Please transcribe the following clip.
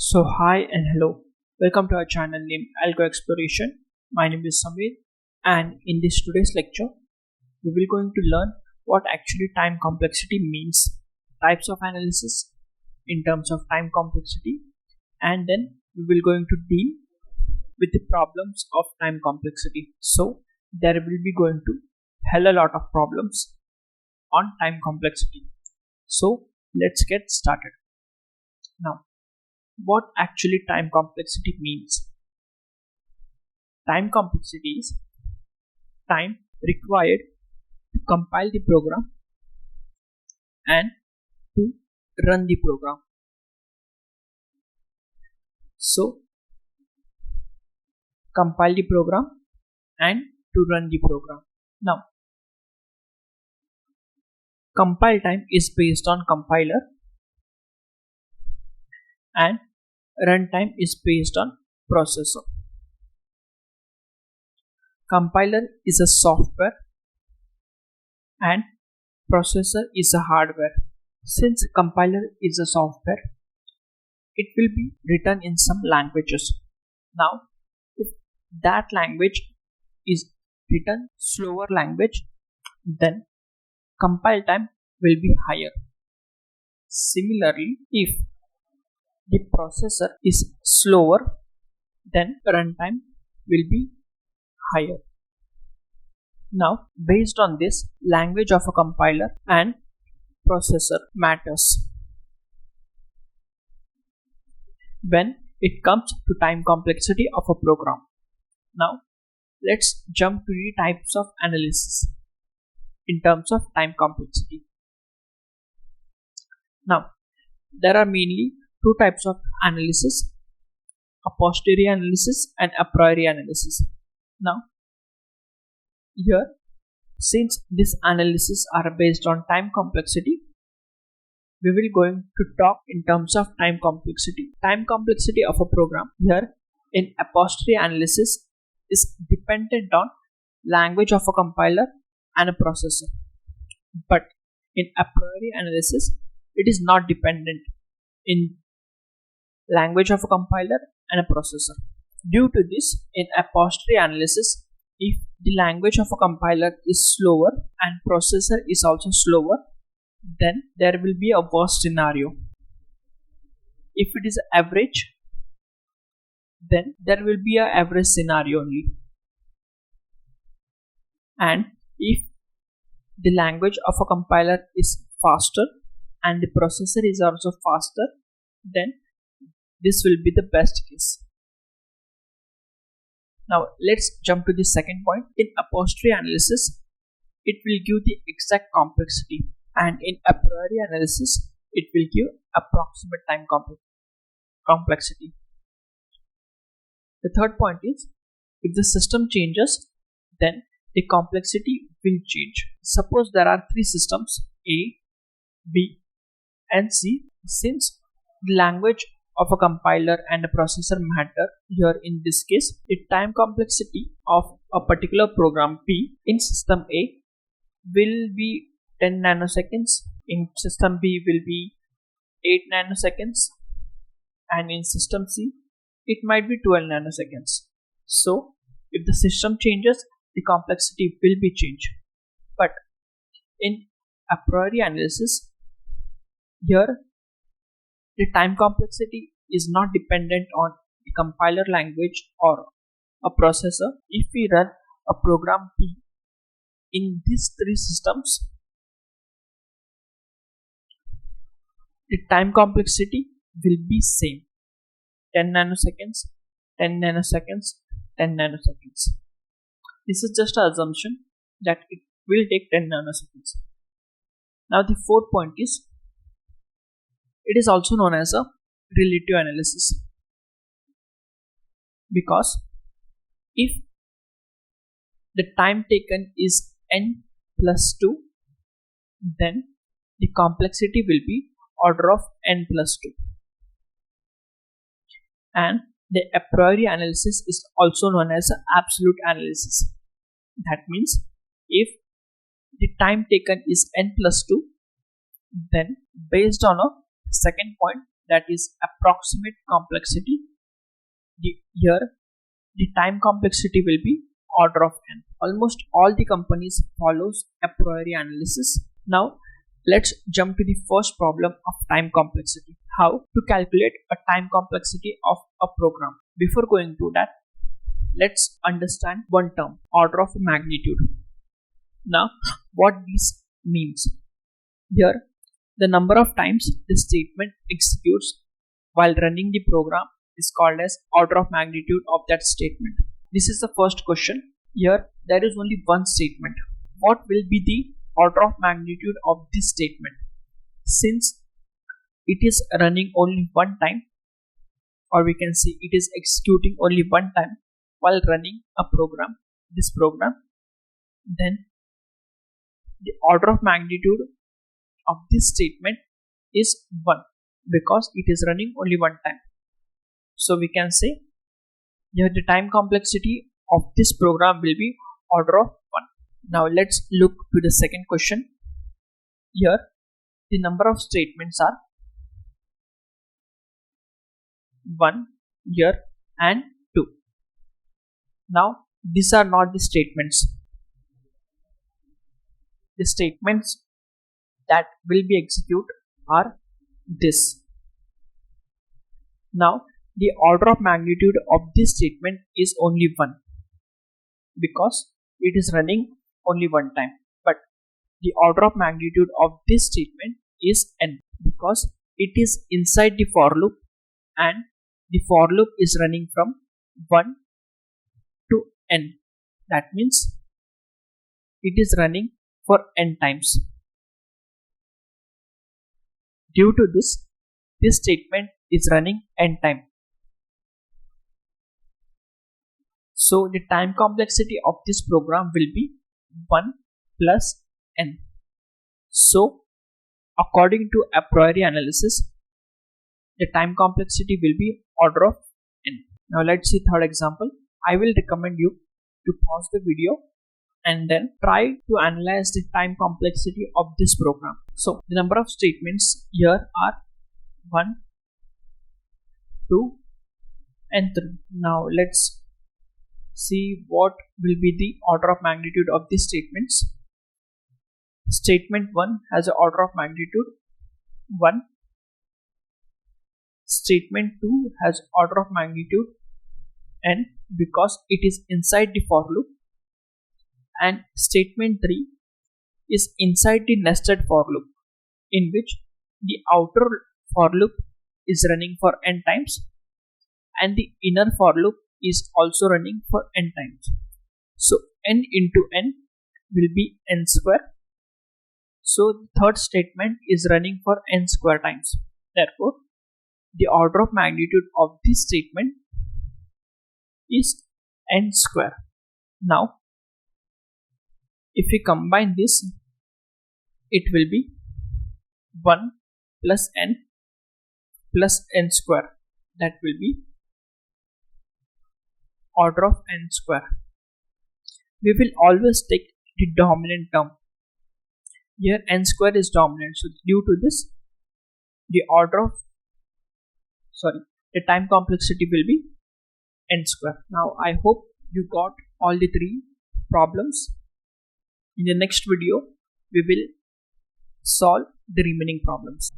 So hi and hello, welcome to our channel named Algo Exploration. My name is Samir, and in this today's lecture we will going to learn what actually time complexity means, types of analysis in terms of time complexity, and then we will going to deal with the problems of time complexity. So there will be going to hell a lot of problems on time complexity. So let's get started. Now, what actually time complexity means? Time complexity is time required to compile the program and to run the program. So compile the program and to run the program. Now compile time is based on compiler and runtime is based on processor. Compiler is a software and processor is a hardware. Since compiler is a software, it will be written in some languages. Now, if that language is written slower language, then compile time will be higher. Similarly, if the processor is slower, then runtime will be higher. Now, based on this, language of a compiler and processor matters when it comes to time complexity of a program. Now, let's jump to the types of analysis in terms of time complexity. Now, there are mainly two types of analysis: a posteriori analysis and a priori analysis. Now, here, since these analyses are based on time complexity, we will going to talk in terms of time complexity. Time complexity of a program here in a posteriori analysis is dependent on language of a compiler and a processor, but in a priori analysis it is not dependent in language of a compiler and a processor. Due to this, in a posteriori analysis, if the language of a compiler is slower and processor is also slower, then there will be a worst scenario. If it is average, then there will be an average scenario only. And if the language of a compiler is faster and the processor is also faster, then this will be the best case. Now let's jump to the second point. In a posteriori analysis, it will give the exact complexity, and in a priori analysis, it will give approximate time complexity. The third point is, if the system changes, then the complexity will change. Suppose there are three systems A, B and C. Since the language of a compiler and a processor matter here, in this case, the time complexity of a particular program P in system A will be 10 nanoseconds, in system B will be 8 nanoseconds, and in system C it might be 12 nanoseconds. So if the system changes, the complexity will be changed. But in a priori analysis, here the time complexity is not dependent on the compiler language or a processor. If we run a program P in these three systems, the time complexity will be same: 10 nanoseconds, 10 nanoseconds, 10 nanoseconds. This is just an assumption that it will take 10 nanoseconds. Now the fourth point is, it is also known as a relative analysis, because if the time taken is n plus 2, then the complexity will be order of n plus 2. And the a priori analysis is also known as absolute analysis. That means if the time taken is n plus 2, then based on a second point, that is approximate complexity. Here the time complexity will be order of n. Almost all the companies follows a priori analysis. Now let's jump to the first problem of time complexity. How to calculate a time complexity of a program. Before going to that, let's understand one term, order of magnitude. Now what this means. Here the number of times the statement executes while running the program is called as order of magnitude of that statement. This is the first question. Here there is only one statement. What will be the order of magnitude of this statement? Since it is running only one time, or we can say it is executing only one time while running a program, this program, then the order of magnitude of this statement is 1 because it is running only one time. So we can say here the time complexity of this program will be order of 1. Now let's look to the second question. Here the number of statements are 1 here and 2. Now these are not the statements. The statements that will be executed are this. Now the order of magnitude of this statement is only 1 because it is running only one time, but the order of magnitude of this statement is n because it is inside the for loop and the for loop is running from 1 to n. That means it is running for n times. Due to this statement is running n time. So the time complexity of this program will be 1 plus n. So according to a priori analysis, the time complexity will be order of n. Now let's see third example. I will recommend you to pause the video and then try to analyze the time complexity of this program. So the number of statements here are 1, 2 and 3. Now let's see what will be the order of magnitude of these statements. Statement 1 has an order of magnitude 1. Statement 2 has order of magnitude n because it is inside the for loop, and statement 3 is inside the nested for loop in which the outer for loop is running for n times and the inner for loop is also running for n times. So n into n will be n square. So the third statement is running for n square times. Therefore the order of magnitude of this statement is n square. Now if we combine this, it will be 1 plus n square. That will be order of n square. We will always take the dominant term. Here n square is dominant, so due to this the time complexity will be n square. Now I hope you got all the 3 problems. In the next video we will solve the remaining problems.